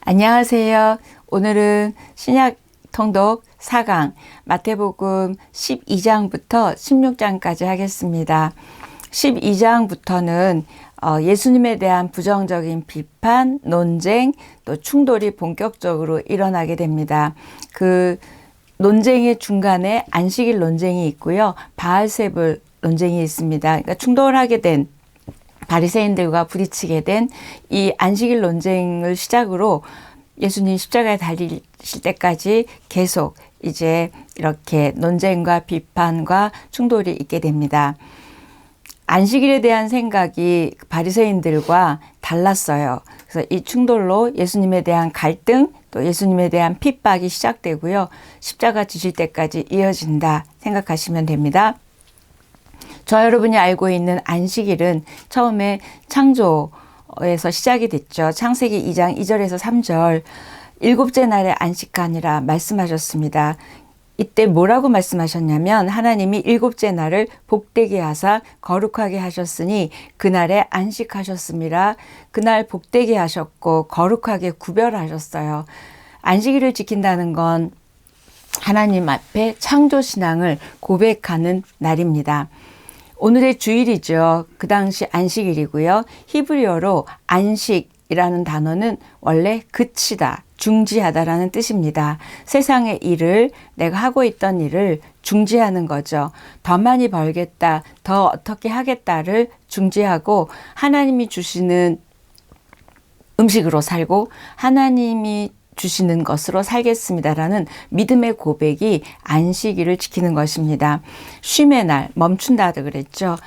안녕하세요. 오늘은 신약 통독 4강 마태복음 12장부터 16장까지 하겠습니다. 12장부터는 예수님에 대한 부정적인 비판, 논쟁, 또 충돌이 본격적으로 일어나게 됩니다. 그 논쟁의 중간에 안식일 논쟁이 있고요. 바알세불 논쟁이 있습니다. 그러니까 충돌하게 된 바리새인들과 부딪히게 된 이 안식일 논쟁을 시작으로 예수님 십자가에 달리실 때까지 계속 이제 이렇게 논쟁과 비판과 충돌이 있게 됩니다. 안식일에 대한 생각이 바리새인들과 달랐어요. 그래서 이 충돌로 예수님에 대한 갈등, 또 예수님에 대한 핍박이 시작되고요. 십자가 지실 때까지 이어진다 생각하시면 됩니다. 저 여러분이 알고 있는 안식일은 처음에 창조에서 시작이 됐죠. 창세기 2장 2절에서 3절 일곱째 날에 안식하니라 말씀하셨습니다. 이때 뭐라고 말씀하셨냐면 하나님이 일곱째 날을 복되게 하사 거룩하게 하셨으니 그날에 안식하셨습니다. 그날 복되게 하셨고 거룩하게 구별하셨어요. 안식일을 지킨다는 건 하나님 앞에 창조신앙을 고백하는 날입니다. 오늘의 주일이죠. 그 당시 안식일이고요. 히브리어로 안식이라는 단어는 원래 그치다, 중지하다라는 뜻입니다. 세상의 일을, 내가 하고 있던 일을 중지하는 거죠. 더 많이 벌겠다, 더 어떻게 하겠다를 중지하고 하나님이 주시는 음식으로 살고 하나님이 주시는 것으로 살겠습니다라는 믿음의 고백이 안식일을 지키는 것입니다. 쉼의 날, 멈춘다도 그랬죠.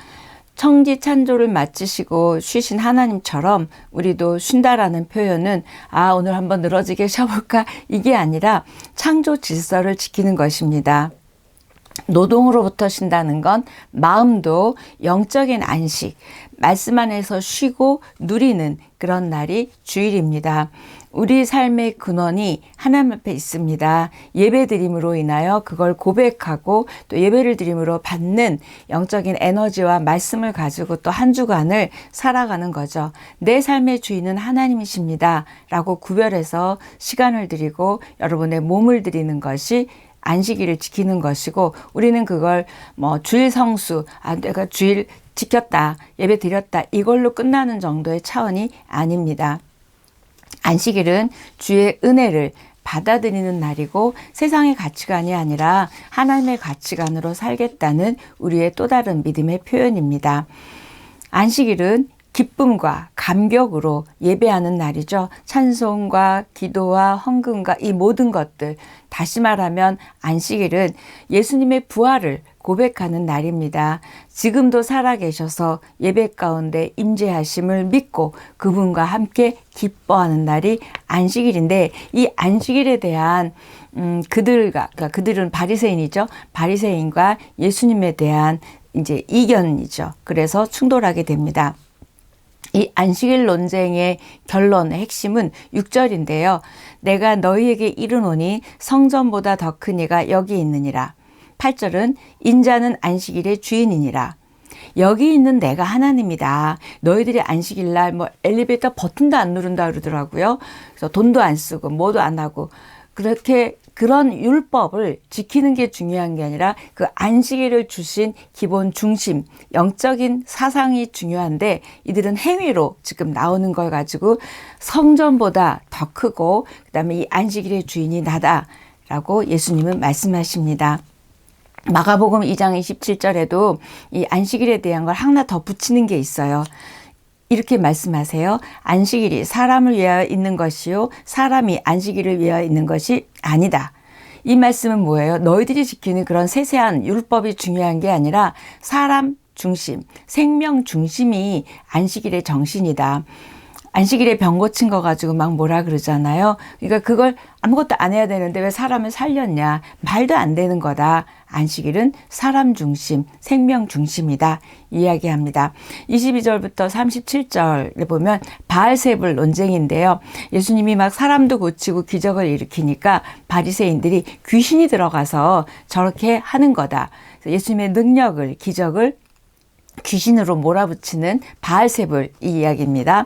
천지 창조를 마치시고 쉬신 하나님처럼 우리도 쉰다라는 표현은 오늘 한번 늘어지게 쉬어볼까? 이게 아니라 창조 질서를 지키는 것입니다. 노동으로부터 쉰다는 건 마음도 영적인 안식, 말씀 안에서 쉬고 누리는 그런 날이 주일입니다. 우리 삶의 근원이 하나님 앞에 있습니다. 예배 드림으로 인하여 그걸 고백하고 또 예배를 드림으로 받는 영적인 에너지와 말씀을 가지고 또 한 주간을 살아가는 거죠. 내 삶의 주인은 하나님이십니다. 라고 구별해서 시간을 드리고 여러분의 몸을 드리는 것이 안식일을 지키는 것이고 우리는 그걸 주일 성수, 내가 주일 지켰다, 예배 드렸다 이걸로 끝나는 정도의 차원이 아닙니다. 안식일은 주의 은혜를 받아들이는 날이고 세상의 가치관이 아니라 하나님의 가치관으로 살겠다는 우리의 또 다른 믿음의 표현입니다. 안식일은 기쁨과 감격으로 예배하는 날이죠. 찬송과 기도와 헌금과 이 모든 것들, 다시 말하면 안식일은 예수님의 부활을 고백하는 날입니다. 지금도 살아계셔서 예배 가운데 임재하심을 믿고 그분과 함께 기뻐하는 날이 안식일인데 이 안식일에 대한 그러니까 그들은 바리새인이죠. 바리새인과 예수님에 대한 이제 이견이죠. 그래서 충돌하게 됩니다. 이 안식일 논쟁의 결론의 핵심은 6절인데요. 내가 너희에게 이르노니 성전보다 더 큰 이가 여기 있느니라. 8절은 인자는 안식일의 주인이니라. 여기 있는 내가 하나님이다. 너희들이 안식일날 엘리베이터 버튼도 안 누른다 그러더라고요. 그래서 돈도 안 쓰고 뭐도 안 하고 그렇게 그런 율법을 지키는 게 중요한 게 아니라 그 안식일을 주신 기본 중심, 영적인 사상이 중요한데 이들은 행위로 지금 나오는 걸 가지고 성전보다 더 크고 그다음에 이 안식일의 주인이 나다라고 예수님은 말씀하십니다. 마가복음 2장 27절에도 이 안식일에 대한 걸 하나 더 붙이는 게 있어요. 이렇게 말씀하세요. 안식일이 사람을 위하여 있는 것이요 사람이 안식일을 위하여 있는 것이 아니다. 이 말씀은 뭐예요? 너희들이 지키는 그런 세세한 율법이 중요한 게 아니라 사람 중심, 생명 중심이 안식일의 정신이다. 안식일에 병 고친 거 가지고 막 뭐라 그러잖아요. 그러니까 그걸 아무것도 안 해야 되는데 왜 사람을 살렸냐. 말도 안 되는 거다. 안식일은 사람 중심, 생명 중심이다. 이야기합니다. 22절부터 37절에 보면 바알세불 논쟁인데요. 예수님이 막 사람도 고치고 기적을 일으키니까 바리새인들이 귀신이 들어가서 저렇게 하는 거다. 예수님의 능력을, 기적을 귀신으로 몰아붙이는 바알세불 이 이야기입니다.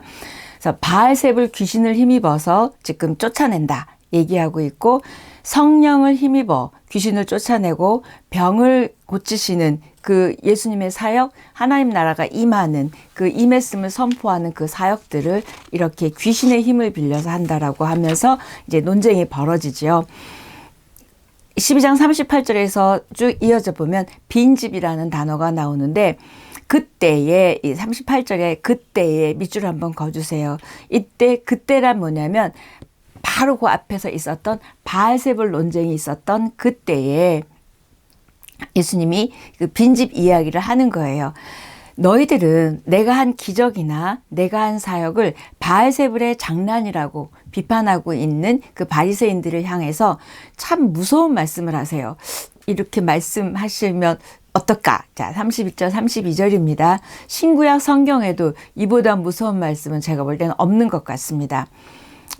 그래서 바알세불 귀신을 힘입어서 지금 쫓아낸다 얘기하고 있고, 성령을 힘입어 귀신을 쫓아내고 병을 고치시는 그 예수님의 사역, 하나님 나라가 임하는 그 임했음을 선포하는 그 사역들을 이렇게 귀신의 힘을 빌려서 한다라고 하면서 이제 논쟁이 벌어지지요. 12장 38절에서 쭉 이어져 보면 빈집이라는 단어가 나오는데, 그때에, 이 38절에 그때에 밑줄 한번 그어주세요. 이때 그때란 뭐냐면 바로 그 앞에서 있었던 바알세불 논쟁이 있었던 그때에 예수님이 그 빈집 이야기를 하는 거예요. 너희들은 내가 한 기적이나 내가 한 사역을 바알세불의 장난이라고 비판하고 있는 그 바리새인들을 향해서 참 무서운 말씀을 하세요. 이렇게 말씀하시면 어떨까? 자, 31절, 32절입니다. 신구약 성경에도 이보다 무서운 말씀은 제가 볼 때는 없는 것 같습니다.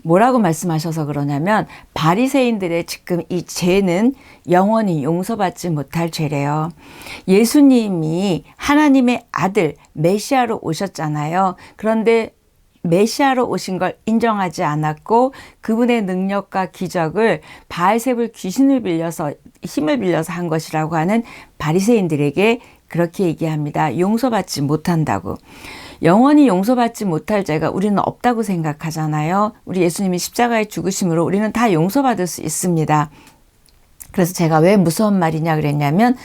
뭐라고 말씀하셔서 그러냐면, 바리새인들의 지금 이 죄는 영원히 용서받지 못할 죄래요. 예수님이 하나님의 아들 메시아로 오셨잖아요. 그런데 메시아로 오신 걸 인정하지 않았고, 그분의 능력과 기적을 바알세불 귀신을 빌려서, 힘을 빌려서 한 것이라고 하는 바리새인들에게 그렇게 얘기합니다. 용서받지 못한다고. 영원히 용서받지 못할 죄가 우리는 없다고 생각하잖아요. 우리 예수님이 십자가에 죽으심으로 우리는 다 용서받을 수 있습니다. 그래서 제가 왜 무서운 말이냐 그랬냐면,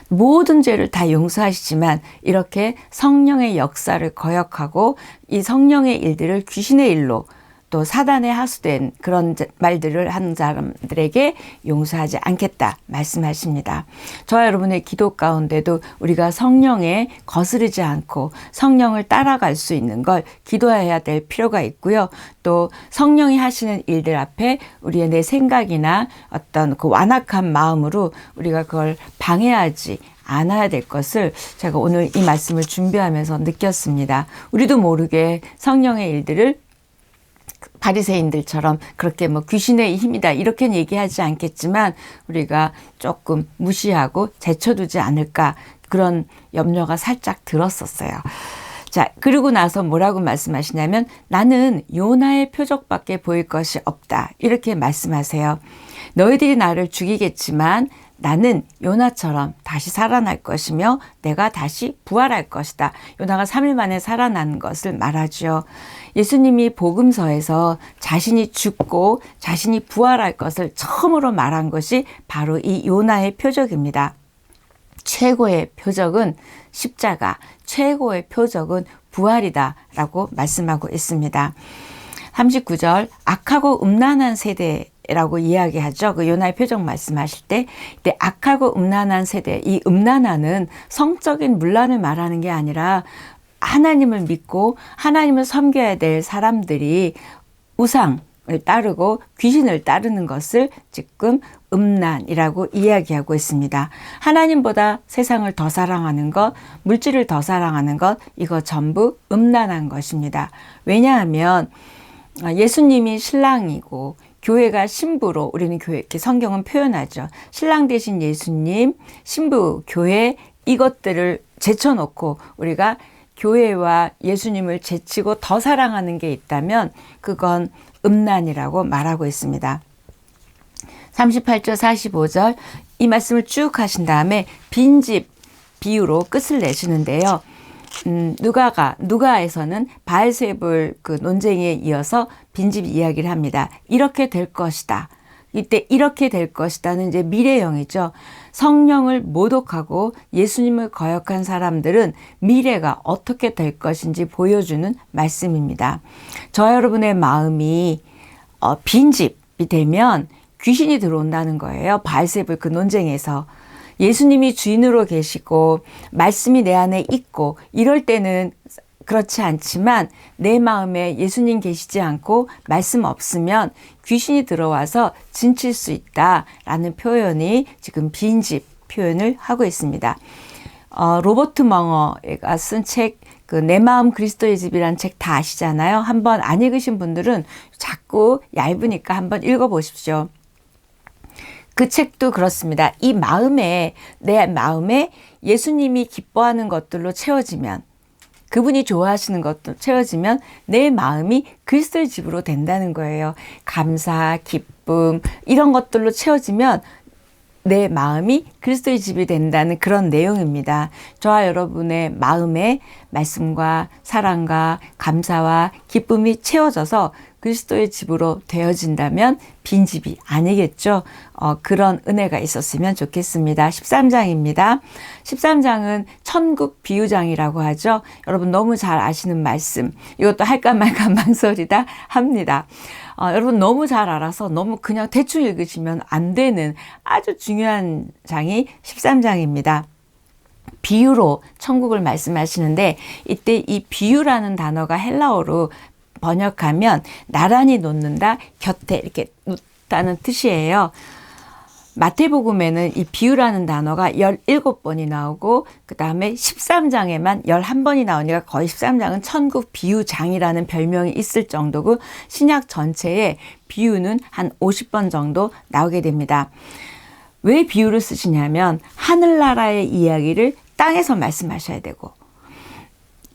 모든 죄를 다 용서하시지만 이렇게 성령의 역사를 거역하고 이 성령의 일들을 귀신의 일로, 또 사단에 하수된 그런 말들을 하는 사람들에게 용서하지 않겠다 말씀하십니다. 저와 여러분의 기도 가운데도 우리가 성령에 거스르지 않고 성령을 따라갈 수 있는 걸 기도해야 될 필요가 있고요. 또 성령이 하시는 일들 앞에 우리의 내 생각이나 어떤 그 완악한 마음으로 우리가 그걸 방해하지 않아야 될 것을 제가 오늘 이 말씀을 준비하면서 느꼈습니다. 우리도 모르게 성령의 일들을 바리새인들처럼 그렇게 뭐 귀신의 힘이다 이렇게는 얘기하지 않겠지만 우리가 조금 무시하고 제쳐두지 않을까, 그런 염려가 살짝 들었었어요. 자, 그리고 나서 뭐라고 말씀하시냐면, 나는 요나의 표적밖에 보일 것이 없다 이렇게 말씀하세요. 너희들이 나를 죽이겠지만 나는 요나처럼 다시 살아날 것이며 내가 다시 부활할 것이다. 요나가 3일 만에 살아난 것을 말하죠. 예수님이 복음서에서 자신이 죽고 자신이 부활할 것을 처음으로 말한 것이 바로 이 요나의 표적입니다. 최고의 표적은 십자가, 최고의 표적은 부활이다 라고 말씀하고 있습니다. 39절, 악하고 음란한 세대라고 이야기하죠. 그 요나의 표적 말씀하실 때, 이때 악하고 음란한 세대, 이 음란한은 성적인 문란을 말하는 게 아니라 하나님을 믿고 하나님을 섬겨야 될 사람들이 우상을 따르고 귀신을 따르는 것을 지금 음란이라고 이야기하고 있습니다. 하나님보다 세상을 더 사랑하는 것, 물질을 더 사랑하는 것, 이거 전부 음란한 것입니다. 왜냐하면 예수님이 신랑이고 교회가 신부로, 우리는 교회, 이렇게 성경은 표현하죠. 신랑 대신 예수님, 신부, 교회, 이것들을 제쳐놓고 우리가 교회와 예수님을 제치고 더 사랑하는 게 있다면 그건 음란이라고 말하고 있습니다. 38절 45절 이 말씀을 쭉 하신 다음에 빈집 비유로 끝을 내시는데요. 누가에서는 바알세불 그 논쟁에 이어서 빈집 이야기를 합니다. 이렇게 될 것이다. 이때 이렇게 될 것이다는 이제 미래형이죠. 성령을 모독하고 예수님을 거역한 사람들은 미래가 어떻게 될 것인지 보여주는 말씀입니다. 저와 여러분의 마음이 빈집이 되면 귀신이 들어온다는 거예요. 바알세불 그 논쟁에서. 예수님이 주인으로 계시고 말씀이 내 안에 있고 이럴 때는 그렇지 않지만 내 마음에 예수님 계시지 않고 말씀 없으면 귀신이 들어와서 진칠 수 있다라는 표현이 지금 빈집 표현을 하고 있습니다. 로버트 멍어가 쓴 책, 그 내 마음 그리스도의 집이라는 책 다 아시잖아요. 한번 안 읽으신 분들은 자꾸 얇으니까 한번 읽어보십시오. 그 책도 그렇습니다. 이 마음에, 내 마음에 예수님이 기뻐하는 것들로 채워지면 그분이 좋아하시는 것도 채워지면 내 마음이 그리스도의 집으로 된다는 거예요. 감사, 기쁨 이런 것들로 채워지면 내 마음이 그리스도의 집이 된다는 그런 내용입니다. 저와 여러분의 마음에 말씀과 사랑과 감사와 기쁨이 채워져서 그리스도의 집으로 되어진다면 빈집이 아니겠죠. 그런 은혜가 있었으면 좋겠습니다. 13장입니다. 13장은 천국 비유장이라고 하죠. 여러분 너무 잘 아시는 말씀. 이것도 할까 말까 망설이다 합니다. 여러분 너무 잘 알아서 너무 그냥 대충 읽으시면 안 되는 아주 중요한 장이 13장입니다. 비유로 천국을 말씀하시는데 이때 이 비유라는 단어가 헬라어로 번역하면 나란히 놓는다, 곁에 이렇게 놓다는 뜻이에요. 마태복음에는 이 비유라는 단어가 17번이 나오고 그 다음에 13장에만 11번이 나오니까 거의 13장은 천국 비유장이라는 별명이 있을 정도고 신약 전체에 비유는 한 50번 정도 나오게 됩니다. 왜 비유를 쓰시냐면 하늘나라의 이야기를 땅에서 말씀하셔야 되고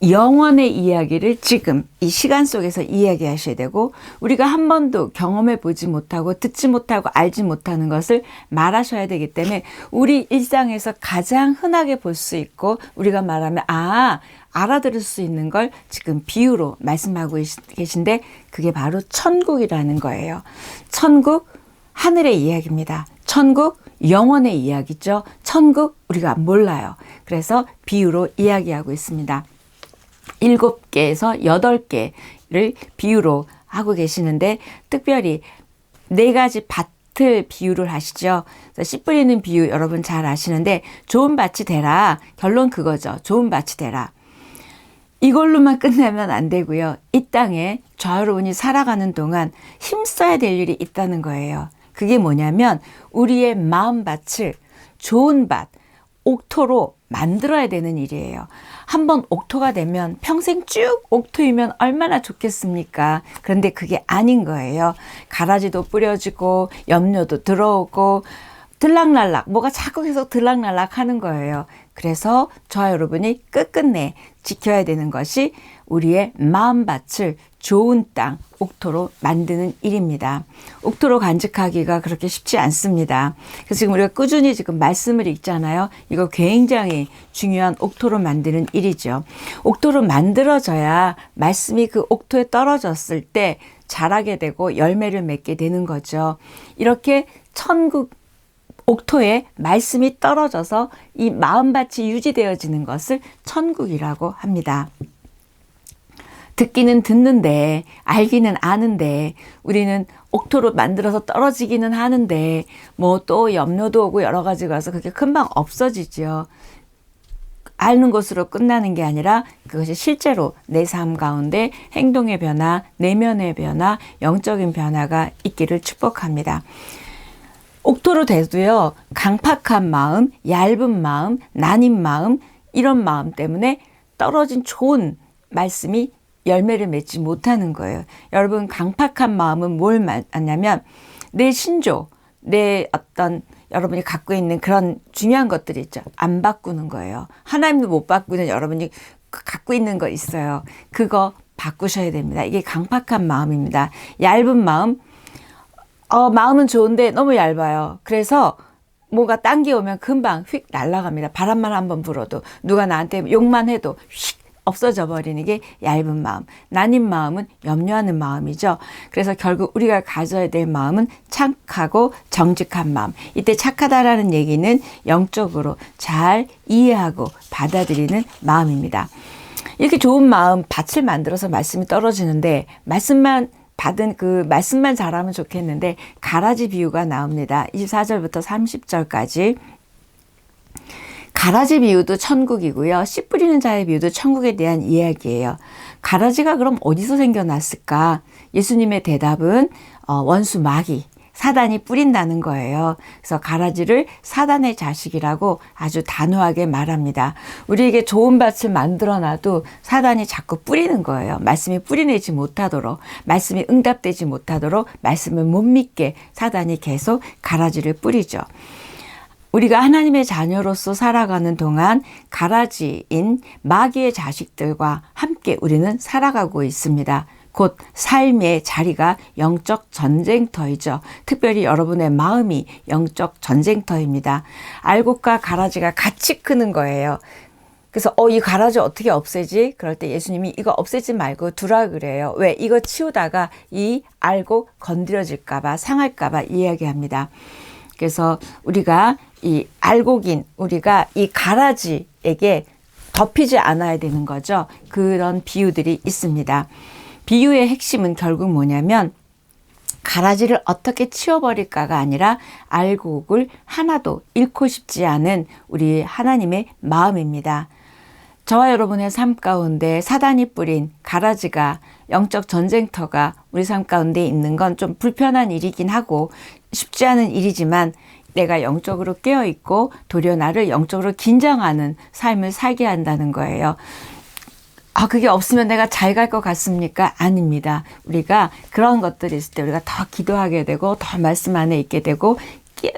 영원의 이야기를 지금 이 시간 속에서 이야기하셔야 되고 우리가 한 번도 경험해 보지 못하고 듣지 못하고 알지 못하는 것을 말하셔야 되기 때문에 우리 일상에서 가장 흔하게 볼 수 있고 우리가 말하면 알아들을 수 있는 걸 지금 비유로 말씀하고 계신데 그게 바로 천국이라는 거예요. 천국 하늘의 이야기입니다. 천국 영원의 이야기죠. 천국 우리가 몰라요. 그래서 비유로 이야기하고 있습니다. 7개에서 8개를 비유로 하고 계시는데 특별히 4가지 밭을 비유를 하시죠. 씨 뿌리는 비유 여러분 잘 아시는데 좋은 밭이 되라. 결론 그거죠. 좋은 밭이 되라. 이걸로만 끝내면 안 되고요. 이 땅에 저 여러분이 살아가는 동안 힘써야 될 일이 있다는 거예요. 그게 뭐냐면 우리의 마음밭을 좋은 밭, 옥토로 만들어야 되는 일이에요. 한번 옥토가 되면 평생 쭉 옥토이면 얼마나 좋겠습니까? 그런데 그게 아닌 거예요. 가라지도 뿌려지고 염료도 들어오고 들락날락 뭐가 자꾸 계속 들락날락 하는 거예요. 그래서 저와 여러분이 끝끝내 지켜야 되는 것이 우리의 마음밭을 좋은 땅, 옥토로 만드는 일입니다. 옥토로 간직하기가 그렇게 쉽지 않습니다. 그래서 지금 우리가 꾸준히 지금 말씀을 읽잖아요. 이거 굉장히 중요한 옥토로 만드는 일이죠. 옥토로 만들어져야 말씀이 그 옥토에 떨어졌을 때 자라게 되고 열매를 맺게 되는 거죠. 이렇게 천국 옥토에 말씀이 떨어져서 이 마음밭이 유지되어지는 것을 천국이라고 합니다. 듣기는 듣는데 알기는 아는데 우리는 옥토로 만들어서 떨어지기는 하는데 뭐 또 염료도 오고 여러 가지가 와서 그게 금방 없어지죠. 아는 것으로 끝나는 게 아니라 그것이 실제로 내 삶 가운데 행동의 변화, 내면의 변화, 영적인 변화가 있기를 축복합니다. 옥토로 돼도요, 강팍한 마음, 얇은 마음, 나뉜 마음, 이런 마음 때문에 떨어진 좋은 말씀이 열매를 맺지 못하는 거예요. 여러분, 강팍한 마음은 뭘 말하냐면 내 신조, 내 어떤 여러분이 갖고 있는 그런 중요한 것들이 있죠. 안 바꾸는 거예요. 하나님도 못 바꾸는 여러분이 갖고 있는 거 있어요. 그거 바꾸셔야 됩니다. 이게 강팍한 마음입니다. 얇은 마음, 마음은 좋은데 너무 얇아요. 그래서 뭐가 당겨오면 금방 휙 날아갑니다. 바람만 한번 불어도 누가 나한테 욕만 해도 휙 없어져 버리는 게 얇은 마음. 나뉜 마음은 염려하는 마음이죠. 그래서 결국 우리가 가져야 될 마음은 착하고 정직한 마음. 이때 착하다라는 얘기는 영적으로 잘 이해하고 받아들이는 마음입니다. 이렇게 좋은 마음, 밭을 만들어서 말씀이 떨어지는데 말씀만 받은 그 말씀만 잘하면 좋겠는데 가라지 비유가 나옵니다. 24절부터 30절까지. 가라지 비유도 천국이고요. 씨 뿌리는 자의 비유도 천국에 대한 이야기예요. 가라지가 그럼 어디서 생겨났을까? 예수님의 대답은 원수 마귀, 사단이 뿌린다는 거예요. 그래서 가라지를 사단의 자식이라고 아주 단호하게 말합니다. 우리에게 좋은 밭을 만들어놔도 사단이 자꾸 뿌리는 거예요. 말씀이 뿌리내지 못하도록, 말씀이 응답되지 못하도록, 말씀을 못 믿게 사단이 계속 가라지를 뿌리죠. 우리가 하나님의 자녀로서 살아가는 동안 가라지인 마귀의 자식들과 함께 우리는 살아가고 있습니다. 곧 삶의 자리가 영적 전쟁터이죠. 특별히 여러분의 마음이 영적 전쟁터입니다. 알곡과 가라지가 같이 크는 거예요. 그래서 이 가라지 어떻게 없애지? 그럴 때 예수님이 이거 없애지 말고 두라 그래요. 왜? 이거 치우다가 이 알곡 건드려질까 봐, 상할까 봐 이야기합니다. 그래서 우리가 이 알곡인 우리가 이 가라지에게 덮이지 않아야 되는 거죠. 그런 비유들이 있습니다. 비유의 핵심은 결국 뭐냐면 가라지를 어떻게 치워버릴까가 아니라 알곡을 하나도 잃고 싶지 않은 우리 하나님의 마음입니다. 저와 여러분의 삶 가운데 사단이 뿌린 가라지가 영적 전쟁터가 우리 삶 가운데 있는 건 좀 불편한 일이긴 하고 쉽지 않은 일이지만 내가 영적으로 깨어있고 도리어 나를 영적으로 긴장하는 삶을 살게 한다는 거예요. 그게 없으면 내가 잘 갈 것 같습니까? 아닙니다. 우리가 그런 것들이 있을 때 우리가 더 기도하게 되고 더 말씀 안에 있게 되고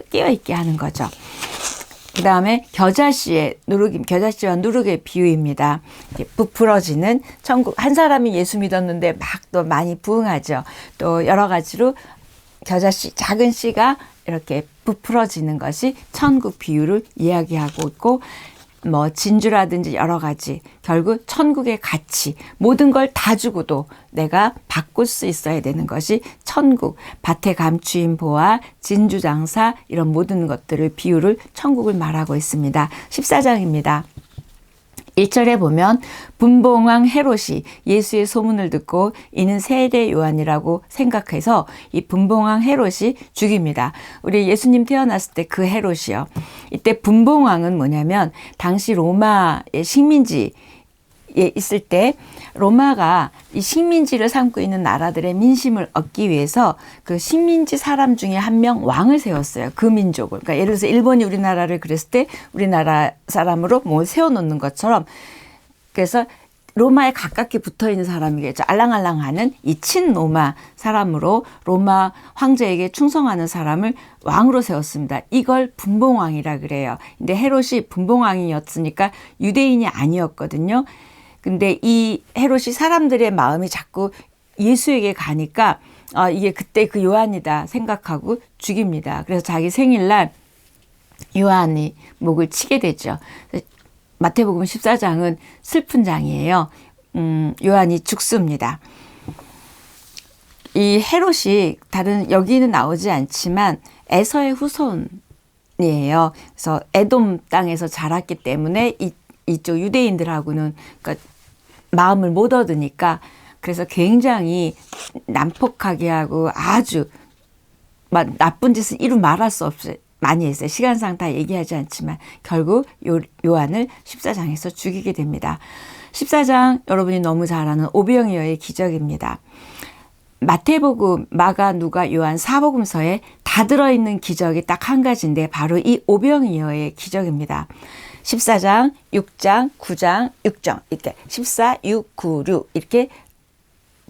깨어있게 하는 거죠. 그 다음에 겨자씨와 누룩의 비유입니다. 부풀어지는 천국. 한 사람이 예수 믿었는데 막 또 많이 부응하죠. 또 여러 가지로 겨자씨, 작은 씨가 이렇게 부풀어지는 것이 천국 비유를 이야기하고 있고 진주라든지 여러 가지 결국 천국의 가치 모든 걸 다 주고도 내가 바꿀 수 있어야 되는 것이 천국 밭에 감추인 보화 진주 장사 이런 모든 것들을 비유를 천국을 말하고 있습니다. 14장입니다. 1절에 보면 분봉왕 헤롯이 예수의 소문을 듣고 이는 세례 요한이라고 생각해서 이 분봉왕 헤롯이 죽입니다. 우리 예수님 태어났을 때 그 헤롯이요. 이때 분봉왕은 뭐냐면 당시 로마의 식민지에 있을 때 로마가 이 식민지를 삼고 있는 나라들의 민심을 얻기 위해서 그 식민지 사람 중에 한 명 왕을 세웠어요. 그 민족을. 그러니까 예를 들어서 일본이 우리나라를 그랬을 때 우리나라 사람으로 뭐 세워놓는 것처럼 그래서 로마에 가깝게 붙어있는 사람이겠죠. 알랑알랑하는 이 친로마 사람으로 로마 황제에게 충성하는 사람을 왕으로 세웠습니다. 이걸 분봉왕이라 그래요. 근데 헤롯이 분봉왕이었으니까 유대인이 아니었거든요. 근데 이 헤롯이 사람들의 마음이 자꾸 예수에게 가니까 이게 그때 그 요한이다 생각하고 죽입니다. 그래서 자기 생일날 요한이 목을 치게 되죠. 마태복음 14장은 슬픈 장이에요. 요한이 죽습니다. 이 헤롯이 여기는 나오지 않지만 에서의 후손이에요. 그래서 에돔 땅에서 자랐기 때문에 이쪽 유대인들하고는 그러니까 마음을 못 얻으니까 그래서 굉장히 난폭하게 하고 아주 나쁜 짓을 이루 말할 수 없이 많이 했어요. 시간상 다 얘기하지 않지만 결국 요한을 14장에서 죽이게 됩니다. 14장 여러분이 너무 잘 아는 오병이어의 기적입니다. 마태복음, 마가, 누가, 요한, 사복음서에 다 들어있는 기적이 딱 한 가지인데 바로 이 오병이어의 기적입니다. 14장, 6장, 9장, 6장 이렇게 14, 6, 9, 6 이렇게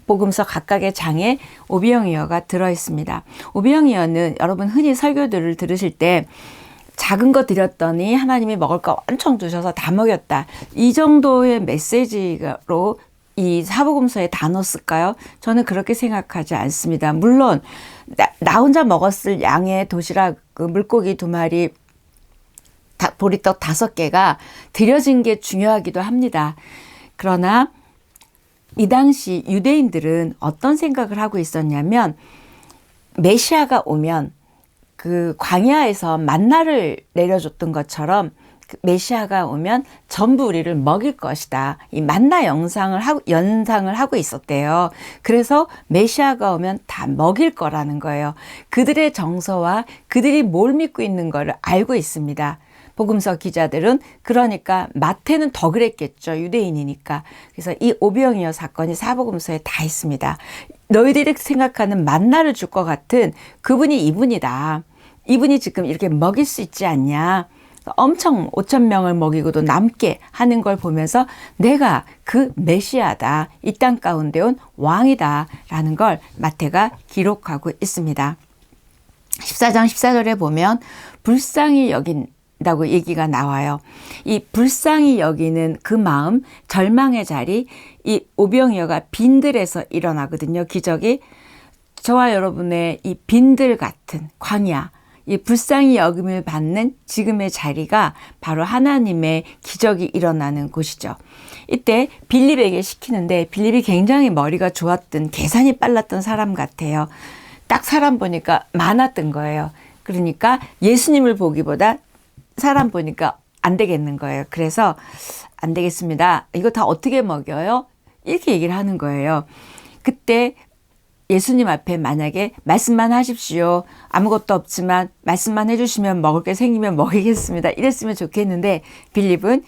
복음서 각각의 장에 오병이어가 들어있습니다. 오병이어는 여러분 흔히 설교들을 들으실 때 작은 거 드렸더니 하나님이 먹을 거 엄청 주셔서 다 먹였다. 이 정도의 메시지로 이 사복음서에 다 넣었을까요? 저는 그렇게 생각하지 않습니다. 물론 나 혼자 먹었을 양의 도시락 물고기 2마리 보리떡 5개가 드려진 게 중요하기도 합니다. 그러나 이 당시 유대인들은 어떤 생각을 하고 있었냐면 메시아가 오면 그 광야에서 만나를 내려줬던 것처럼 그 메시아가 오면 전부 우리를 먹일 것이다. 이 만나 연상을 하고 있었대요. 그래서 메시아가 오면 다 먹일 거라는 거예요. 그들의 정서와 그들이 뭘 믿고 있는 거를 알고 있습니다. 복음서 기자들은 그러니까 마태는 더 그랬겠죠. 유대인이니까. 그래서 이 오병이어 사건이 사복음서에 다 있습니다. 너희들이 생각하는 만나를 줄 것 같은 그분이 이분이다. 이분이 지금 이렇게 먹일 수 있지 않냐. 엄청 5,000명을 먹이고도 남게 하는 걸 보면서 내가 그 메시아다. 이 땅 가운데 온 왕이다. 라는 걸 마태가 기록하고 있습니다. 14장 14절에 보면 불쌍히 여긴 다고 얘기가 나와요. 이 불쌍히 여기는 그 마음, 절망의 자리, 이 오병이어가 빈들에서 일어나거든요. 기적이. 저와 여러분의 이 빈들 같은 광야, 이 불쌍히 여김을 받는 지금의 자리가 바로 하나님의 기적이 일어나는 곳이죠. 이때 빌립에게 시키는데 빌립이 굉장히 머리가 좋았던, 계산이 빨랐던 사람 같아요. 딱 사람 보니까 많았던 거예요. 그러니까 예수님을 보기보다 사람 보니까 안 되겠는 거예요. 그래서 안 되겠습니다. 이거 다 어떻게 먹여요? 이렇게 얘기를 하는 거예요. 그때 예수님 앞에 만약에 말씀만 하십시오. 아무것도 없지만 말씀만 해주시면 먹을 게 생기면 먹이겠습니다. 이랬으면 좋겠는데 빌립은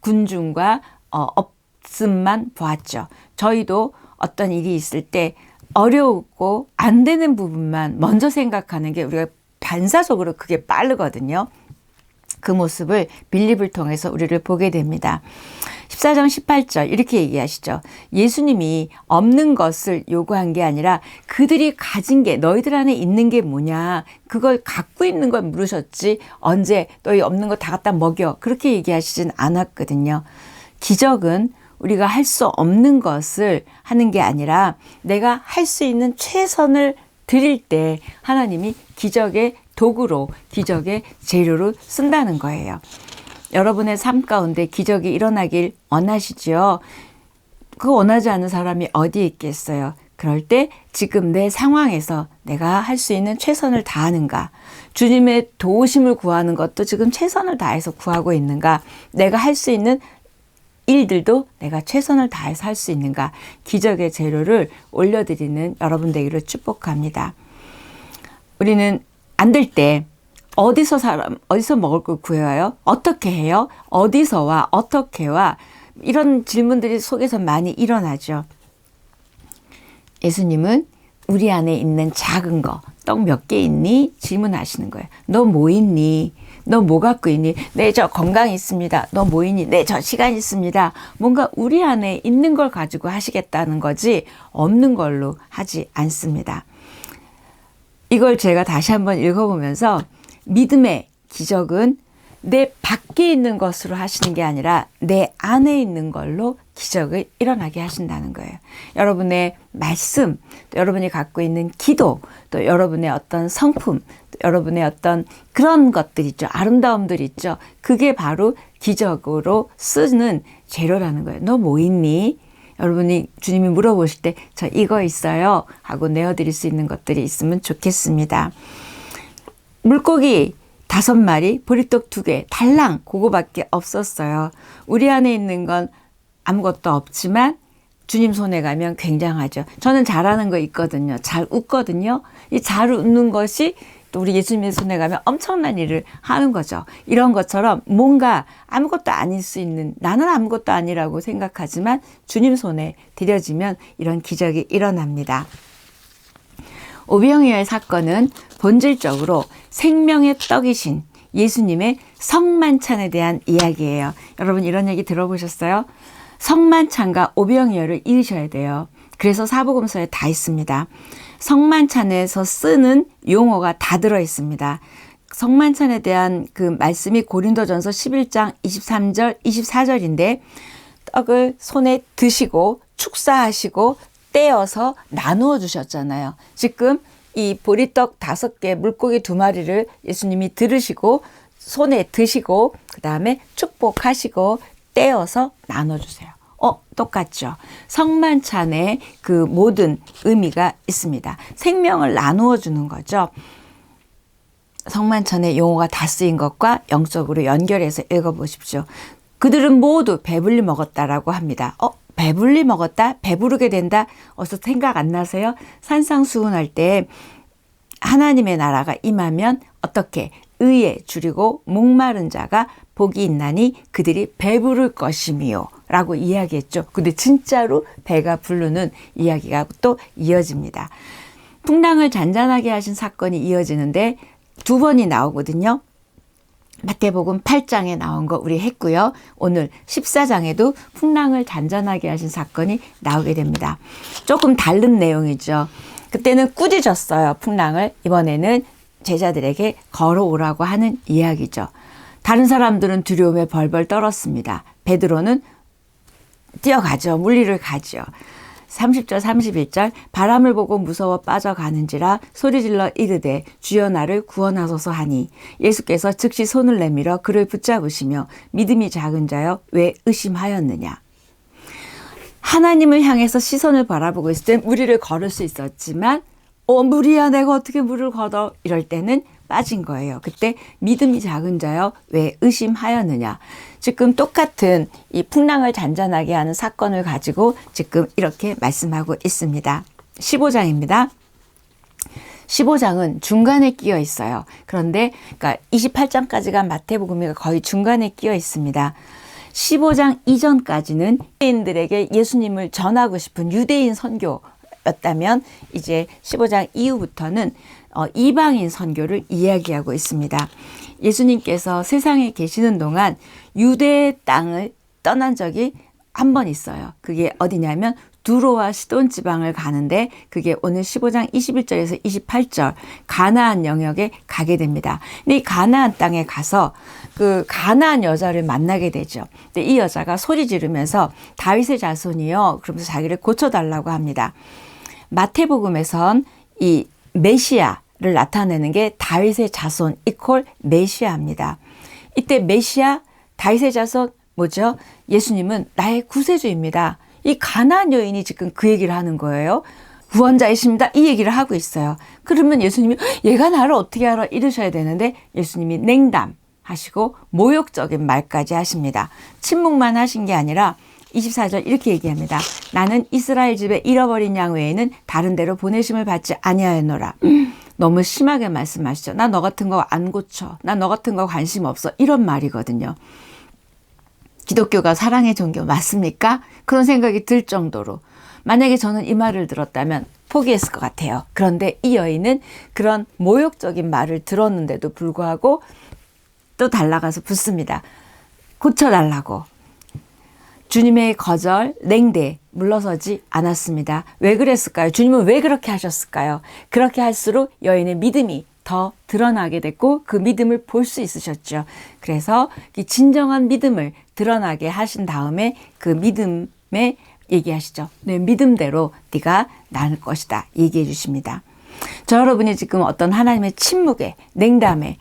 군중과 없음만 보았죠. 저희도 어떤 일이 있을 때 어려우고 안 되는 부분만 먼저 생각하는 게 우리가 반사적으로 그게 빠르거든요. 그 모습을 빌립을 통해서 우리를 보게 됩니다. 14장 18절 이렇게 얘기하시죠. 예수님이 없는 것을 요구한 게 아니라 그들이 가진 게, 너희들 안에 있는 게 뭐냐, 그걸 갖고 있는 걸 물으셨지 언제 너희 없는 거 다 갖다 먹여, 그렇게 얘기하시진 않았거든요. 기적은 우리가 할 수 없는 것을 하는 게 아니라 내가 할 수 있는 최선을 드릴 때 하나님이 기적의 도구로, 기적의 재료로 쓴다는 거예요. 여러분의 삶 가운데 기적이 일어나길 원하시죠? 그거 원하지 않는 사람이 어디 있겠어요? 그럴 때 지금 내 상황에서 내가 할 수 있는 최선을 다하는가? 주님의 도우심을 구하는 것도 지금 최선을 다해서 구하고 있는가? 내가 할 수 있는 일들도 내가 최선을 다해서 할 수 있는가? 기적의 재료를 올려드리는 여러분 되기를 축복합니다. 우리는 안 될 때 어디서 먹을 걸 구해와요? 어떻게 해요? 어디서와 어떻게와 이런 질문들이 속에서 많이 일어나죠. 예수님은 우리 안에 있는 작은 거, 떡 몇 개 있니? 질문하시는 거예요. 너 뭐 있니? 너 뭐 갖고 있니? 네, 저 건강 있습니다. 너 뭐 있니? 네, 저 시간 있습니다. 뭔가 우리 안에 있는 걸 가지고 하시겠다는 거지 없는 걸로 하지 않습니다. 이걸 제가 다시 한번 읽어보면서 믿음의 기적은 내 밖에 있는 것으로 하시는 게 아니라 내 안에 있는 걸로 기적을 일어나게 하신다는 거예요. 여러분의 말씀, 또 여러분이 갖고 있는 기도, 또 여러분의 어떤 성품, 또 여러분의 어떤 그런 것들 있죠. 아름다움들 있죠. 그게 바로 기적으로 쓰는 재료라는 거예요. 너 뭐 있니? 여러분이 주님이 물어보실 때 저 이거 있어요 하고 내어드릴 수 있는 것들이 있으면 좋겠습니다. 물고기 5마리, 보리떡 2개, 달랑 그거밖에 없었어요. 우리 안에 있는 건 아무것도 없지만 주님 손에 가면 굉장하죠. 저는 잘하는 거 있거든요. 잘 웃거든요. 이 잘 웃는 것이 또 우리 예수님의 손에 가면 엄청난 일을 하는 거죠. 이런 것처럼 뭔가 아무것도 아닐 수 있는, 나는 아무것도 아니라고 생각하지만 주님 손에 들여지면 이런 기적이 일어납니다. 오병이어의 사건은 본질적으로 생명의 떡이신 예수님의 성만찬에 대한 이야기예요. 여러분 이런 얘기 들어보셨어요? 성만찬과 오병이어를 이으셔야 돼요. 그래서 사복음서에 다 있습니다. 성만찬에서 쓰는 용어가 다 들어있습니다. 성만찬에 대한 그 말씀이 고린도전서 11장 23절, 24절인데 떡을 손에 드시고 축사하시고 떼어서 나누어 주셨잖아요. 지금 이 보리떡 5개, 물고기 2마리를 예수님이 들으시고 손에 드시고 그 다음에 축복하시고 떼어서 나눠주세요. 똑같죠. 성만찬의 그 모든 의미가 있습니다. 생명을 나누어 주는 거죠. 성만찬의 용어가 다 쓰인 것과 영적으로 연결해서 읽어보십시오. 그들은 모두 배불리 먹었다라고 합니다. 배불리 먹었다? 배부르게 된다? 어서 생각 안 나세요? 산상수훈할 때 하나님의 나라가 임하면 어떻게? 의에 줄이고 목마른 자가 복이 있나니 그들이 배부를 것이미요 라고 이야기했죠. 근데 진짜로 배가 부르는 이야기가 또 이어집니다. 풍랑을 잔잔하게 하신 사건이 이어지는데 2번이 나오거든요. 마태복음 8장에 나온 거 우리 했고요. 오늘 14장에도 풍랑을 잔잔하게 하신 사건이 나오게 됩니다. 조금 다른 내용이죠. 그때는 꾸짖었어요. 풍랑을. 이번에는 제자들에게 걸어오라고 하는 이야기죠. 다른 사람들은 두려움에 벌벌 떨었습니다. 베드로는 뛰어가죠. 물리를 가죠. 30절 31절 바람을 보고 무서워 빠져가는지라 소리질러 이르되 주여 나를 구원하소서 하니 예수께서 즉시 손을 내밀어 그를 붙잡으시며 믿음이 작은 자여 왜 의심하였느냐. 하나님을 향해서 시선을 바라보고 있을 땐 무리를 걸을 수 있었지만 무리야 내가 어떻게 물을 걷어 이럴 때는 빠진 거예요. 그때 믿음이 작은 자여 왜 의심하였느냐. 지금 똑같은 이 풍랑을 잔잔하게 하는 사건을 가지고 지금 이렇게 말씀하고 있습니다. 15장입니다. 15장은 중간에 끼어 있어요. 그런데 그러니까 28장까지가 마태복음이 거의 중간에 끼어 있습니다. 15장 이전까지는 유대인들에게 예수님을 전하고 싶은 유대인 선교였다면 이제 15장 이후부터는 이방인 선교를 이야기하고 있습니다. 예수님께서 세상에 계시는 동안 유대 땅을 떠난 적이 한 번 있어요. 그게 어디냐면 두로와 시돈 지방을 가는데 그게 오늘 15장 21절에서 28절 가나안 영역에 가게 됩니다. 근데 이 가나안 땅에 가서 그 가나안 여자를 만나게 되죠. 근데 이 여자가 소리 지르면서 다윗의 자손이요. 그러면서 자기를 고쳐달라고 합니다. 마태복음에선 이 메시아를 나타내는 게 다윗의 자손 이퀄 메시아입니다. 이때 메시아 다윗의 자손 뭐죠? 예수님은 나의 구세주입니다. 이 가나안 여인이 지금 그 얘기를 하는 거예요. 구원자이십니다. 이 얘기를 하고 있어요. 그러면 예수님이 얘가 나를 어떻게 알아? 이러셔야 되는데 예수님이 냉담하시고 모욕적인 말까지 하십니다. 침묵만 하신 게 아니라 24절 이렇게 얘기합니다. 나는 이스라엘 집에 잃어버린 양 외에는 다른 데로 보내심을 받지 아니하였노라. 너무 심하게 말씀하시죠. 나 너 같은 거 안 고쳐. 나 너 같은 거 관심 없어. 이런 말이거든요. 기독교가 사랑의 종교 맞습니까? 그런 생각이 들 정도로 만약에 저는 이 말을 들었다면 포기했을 것 같아요. 그런데 이 여인은 그런 모욕적인 말을 들었는데도 불구하고 또 달라가서 붙습니다. 고쳐달라고. 주님의 거절, 냉대 물러서지 않았습니다. 왜 그랬을까요? 주님은 왜 그렇게 하셨을까요? 그렇게 할수록 여인의 믿음이 더 드러나게 됐고 그 믿음을 볼 수 있으셨죠. 그래서 진정한 믿음을 드러나게 하신 다음에 그 믿음에 얘기하시죠. 내 믿음대로 네가 나을 것이다. 얘기해 주십니다. 저 여러분이 지금 어떤 하나님의 침묵에 냉담에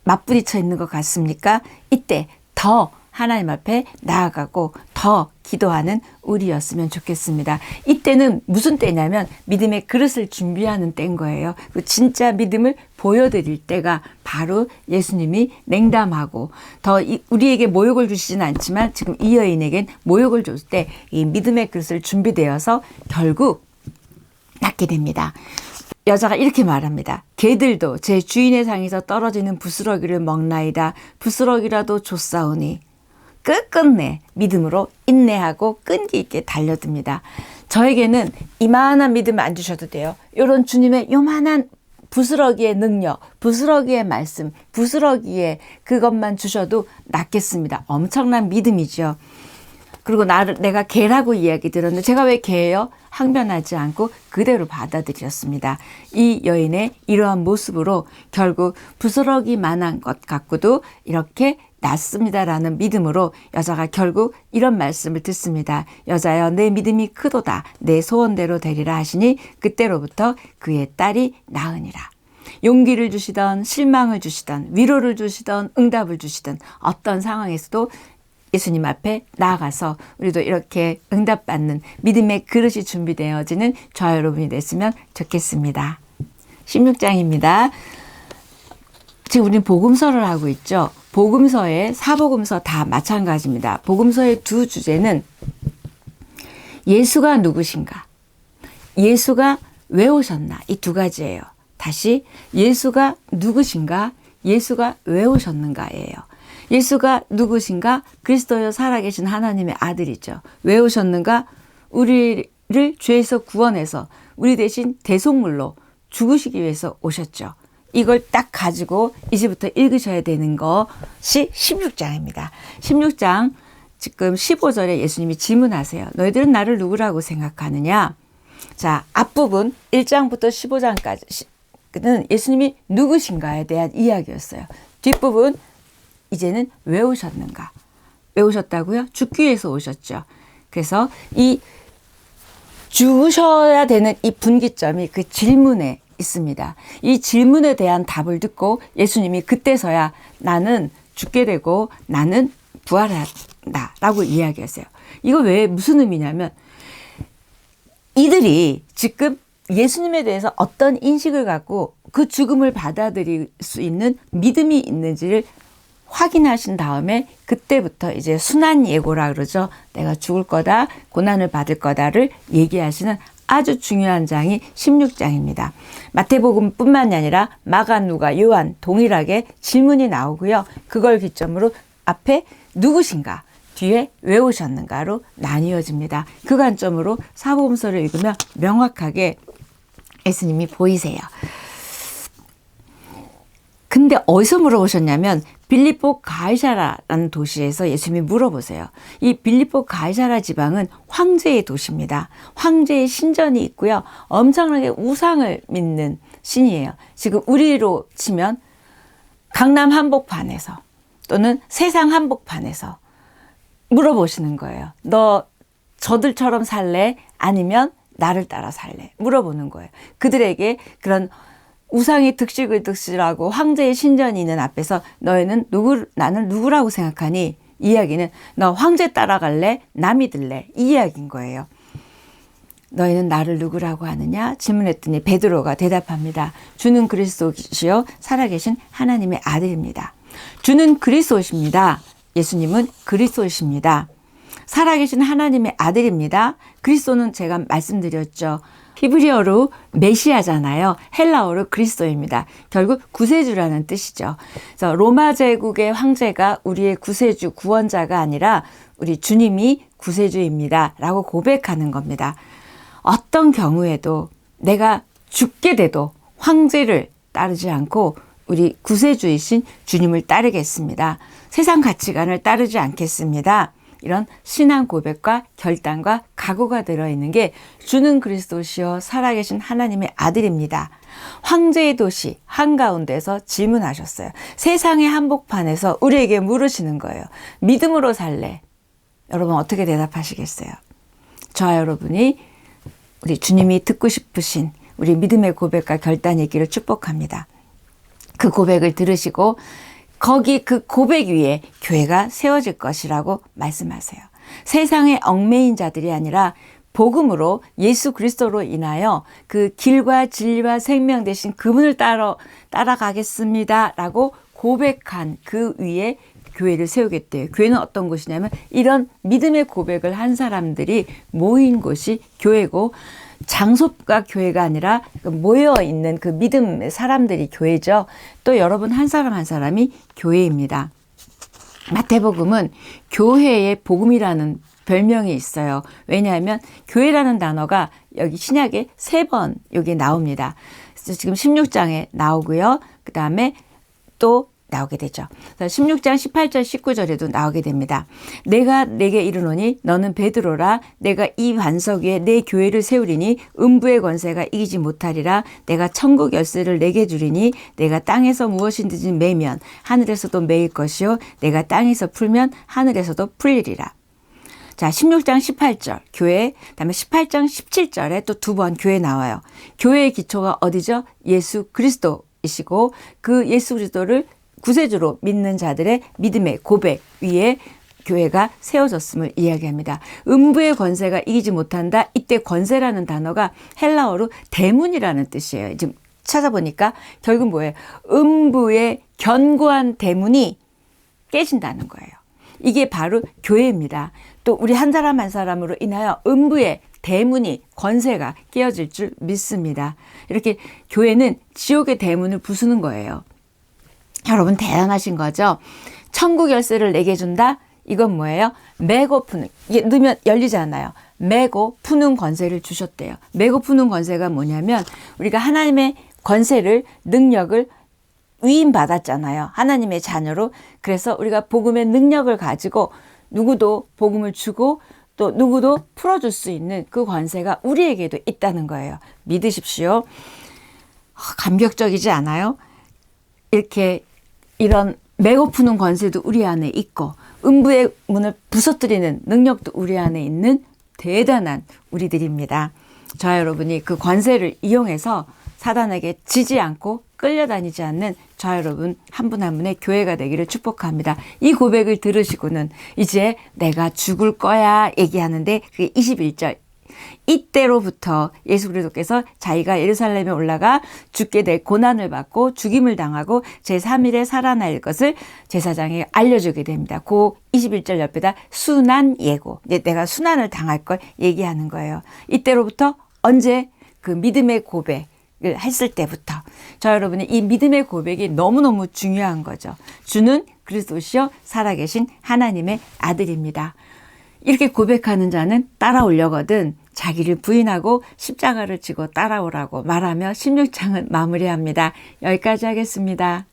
맞부딪혀 있는 것 같습니까? 이때 더 하나님 앞에 나아가고 더 기도하는 우리였으면 좋겠습니다. 이때는 무슨 때냐면 믿음의 그릇을 준비하는 때인 거예요. 그 진짜 믿음을 보여드릴 때가 바로 예수님이 냉담하고 더 우리에게 모욕을 주시진 않지만 지금 이 여인에겐 모욕을 줬을 때 이 믿음의 그릇을 준비되어서 결국 낫게 됩니다. 여자가 이렇게 말합니다. 개들도 제 주인의 상에서 떨어지는 부스러기를 먹나이다. 부스러기라도 줬사오니. 끝끝내 믿음으로 인내하고 끈기 있게 달려듭니다. 저에게는 이만한 믿음을 안 주셔도 돼요. 이런 주님의 요만한 부스러기의 능력, 부스러기의 말씀, 부스러기의 그것만 주셔도 낫겠습니다. 엄청난 믿음이죠. 그리고 내가 개라고 이야기 들었는데 제가 왜 개예요? 항변하지 않고 그대로 받아들였습니다. 이 여인의 이러한 모습으로 결국 부스러기만한 것 갖고도 이렇게 낫습니다라는 믿음으로 여자가 결국 이런 말씀을 듣습니다. 여자여 내 믿음이 크도다. 내 소원대로 되리라 하시니 그때로부터 그의 딸이 나으니라. 용기를 주시던 실망을 주시던 위로를 주시던 응답을 주시던 어떤 상황에서도 예수님 앞에 나아가서 우리도 이렇게 응답받는 믿음의 그릇이 준비되어지는 저와 여러분이 됐으면 좋겠습니다. 16장입니다. 지금 우리는 복음서를 하고 있죠. 복음서에 사복음서 다 마찬가지입니다. 복음서의 두 주제는 예수가 누구신가, 예수가 왜 오셨나 이 두 가지예요. 다시 예수가 누구신가, 예수가 왜 오셨는가예요. 예수가 누구신가? 그리스도여 살아계신 하나님의 아들이죠. 왜 오셨는가? 우리를 죄에서 구원해서 우리 대신 대속물로 죽으시기 위해서 오셨죠. 이걸 딱 가지고 이제부터 읽으셔야 되는 것이 16장입니다. 16장 지금 15절에 예수님이 질문하세요. 너희들은 나를 누구라고 생각하느냐? 자, 앞부분 1장부터 15장까지는 예수님이 누구신가에 대한 이야기였어요. 뒷부분 이제는 왜 오셨는가? 왜 오셨다고요? 죽기 위해서 오셨죠. 그래서 이 죽으셔야 되는 이 분기점이 그 질문에 있습니다. 이 질문에 대한 답을 듣고 예수님이 그때서야 나는 죽게 되고 나는 부활한다 라고 이야기하세요. 이거 왜 무슨 의미냐면 이들이 지금 예수님에 대해서 어떤 인식을 갖고 그 죽음을 받아들일 수 있는 믿음이 있는지를 확인하신 다음에 그때부터 이제 순환 예고라 그러죠. 내가 죽을 거다, 고난을 받을 거다를 얘기하시는 아주 중요한 장이 16장입니다. 마태복음뿐만이 아니라 마가, 누가, 요한 동일하게 질문이 나오고요. 그걸 기점으로 앞에 누구신가, 뒤에 왜 오셨는가로 나뉘어집니다. 그 관점으로 사복음서를 읽으면 명확하게 예수님이 보이세요. 근데 어디서 물어보셨냐면 빌립보 가이사라라는 도시에서 예수님이 물어보세요. 이 빌립보 가이사라 지방은 황제의 도시입니다. 황제의 신전이 있고요. 엄청나게 우상을 믿는 신이에요. 지금 우리로 치면 강남 한복판에서 또는 세상 한복판에서 물어보시는 거예요. 너 저들처럼 살래? 아니면 나를 따라 살래? 물어보는 거예요. 그들에게 그런 우상이 득실을 득실하고 황제의 신전이 있는 앞에서 너희는 나는 누구라고 생각하니? 이야기는 너 황제 따라갈래? 나 믿을래? 이 이야기인 거예요. 너희는 나를 누구라고 하느냐? 질문했더니 베드로가 대답합니다. 주는 그리스도시요 살아계신 하나님의 아들입니다. 주는 그리스도십니다. 예수님은 그리스도이십니다. 살아계신 하나님의 아들입니다. 그리스도는 제가 말씀드렸죠. 히브리어로 메시아잖아요. 헬라어로 그리스도입니다. 결국 구세주라는 뜻이죠. 그래서 로마 제국의 황제가 우리의 구세주, 구원자가 아니라 우리 주님이 구세주입니다. 라고 고백하는 겁니다. 어떤 경우에도 내가 죽게 돼도 황제를 따르지 않고 우리 구세주이신 주님을 따르겠습니다. 세상 가치관을 따르지 않겠습니다. 이런 신앙 고백과 결단과 각오가 들어있는 게 주는 그리스도시요 살아계신 하나님의 아들입니다. 황제의 도시 한가운데서 질문하셨어요. 세상의 한복판에서 우리에게 물으시는 거예요. 믿음으로 살래? 여러분 어떻게 대답하시겠어요? 저와 여러분이 우리 주님이 듣고 싶으신 우리 믿음의 고백과 결단이 있기를 축복합니다. 그 고백을 들으시고 거기 그 고백 위에 교회가 세워질 것이라고 말씀하세요. 세상의 얽매인 자들이 아니라 복음으로 예수 그리스도로 인하여 그 길과 진리와 생명 되신 그분을 따라가겠습니다 라고 고백한 그 위에 교회를 세우겠대요. 교회는 어떤 곳이냐면 이런 믿음의 고백을 한 사람들이 모인 곳이 교회고 장소가 교회가 아니라 모여있는 그 믿음의 사람들이 교회죠. 또 여러분 한 사람 한 사람이 교회입니다. 마태복음은 교회의 복음이라는 별명이 있어요. 왜냐하면 교회라는 단어가 여기 신약에 3번 여기 나옵니다. 지금 16장에 나오고요. 그 다음에 또 나오게 되죠. 16장 18절 19절에도 나오게 됩니다. 내가 내게 이르노니 너는 베드로라. 내가 이 반석 위에 내 교회를 세우리니 음부의 권세가 이기지 못하리라. 내가 천국 열쇠를 내게 주리니 내가 땅에서 무엇이든지 매면 하늘에서도 매일 것이요 내가 땅에서 풀면 하늘에서도 풀리리라. 자, 16장 18절 교회, 그다음에 18장 17절에 또 2번 교회 나와요. 교회의 기초가 어디죠? 예수 그리스도이시고 그 예수 그리스도를 구세주로 믿는 자들의 믿음의 고백 위에 교회가 세워졌음을 이야기합니다. 음부의 권세가 이기지 못한다. 이때 권세라는 단어가 헬라어로 대문이라는 뜻이에요. 지금 찾아보니까 결국 뭐예요? 음부의 견고한 대문이 깨진다는 거예요. 이게 바로 교회입니다. 또 우리 한 사람 한 사람으로 인하여 음부의 대문이 권세가 깨어질 줄 믿습니다. 이렇게 교회는 지옥의 대문을 부수는 거예요. 여러분 대단하신 거죠? 천국 열쇠를 내게 준다? 이건 뭐예요? 매고 푸는, 이게 넣으면 열리잖아요. 매고 푸는 권세를 주셨대요. 매고 푸는 권세가 뭐냐면 우리가 하나님의 권세를, 능력을 위임받았잖아요. 하나님의 자녀로. 그래서 우리가 복음의 능력을 가지고 누구도 복음을 주고 또 누구도 풀어줄 수 있는 그 권세가 우리에게도 있다는 거예요. 믿으십시오. 감격적이지 않아요? 이런 맥어 푸는 권세도 우리 안에 있고 음부의 문을 부서뜨리는 능력도 우리 안에 있는 대단한 우리들입니다. 저와 여러분이 그 권세를 이용해서 사단에게 지지 않고 끌려다니지 않는 저와 여러분 한 분 한 분의 교회가 되기를 축복합니다. 이 고백을 들으시고는 이제 내가 죽을 거야 얘기하는데 그게 21절. 이때로부터 예수 그리스도께서 자기가 예루살렘에 올라가 죽게 될 고난을 받고 죽임을 당하고 제3일에 살아날 것을 제사장에게 알려주게 됩니다. 그 21절 옆에다 순환 예고. 내가 순환을 당할 걸 얘기하는 거예요. 이때로부터 언제? 그 믿음의 고백을 했을 때부터. 저 여러분이 이 믿음의 고백이 너무너무 중요한 거죠. 주는 그리스도시요 살아계신 하나님의 아들입니다. 이렇게 고백하는 자는 따라오려거든 자기를 부인하고 십자가를 지고 따라오라고 말하며 16장은 마무리합니다. 여기까지 하겠습니다.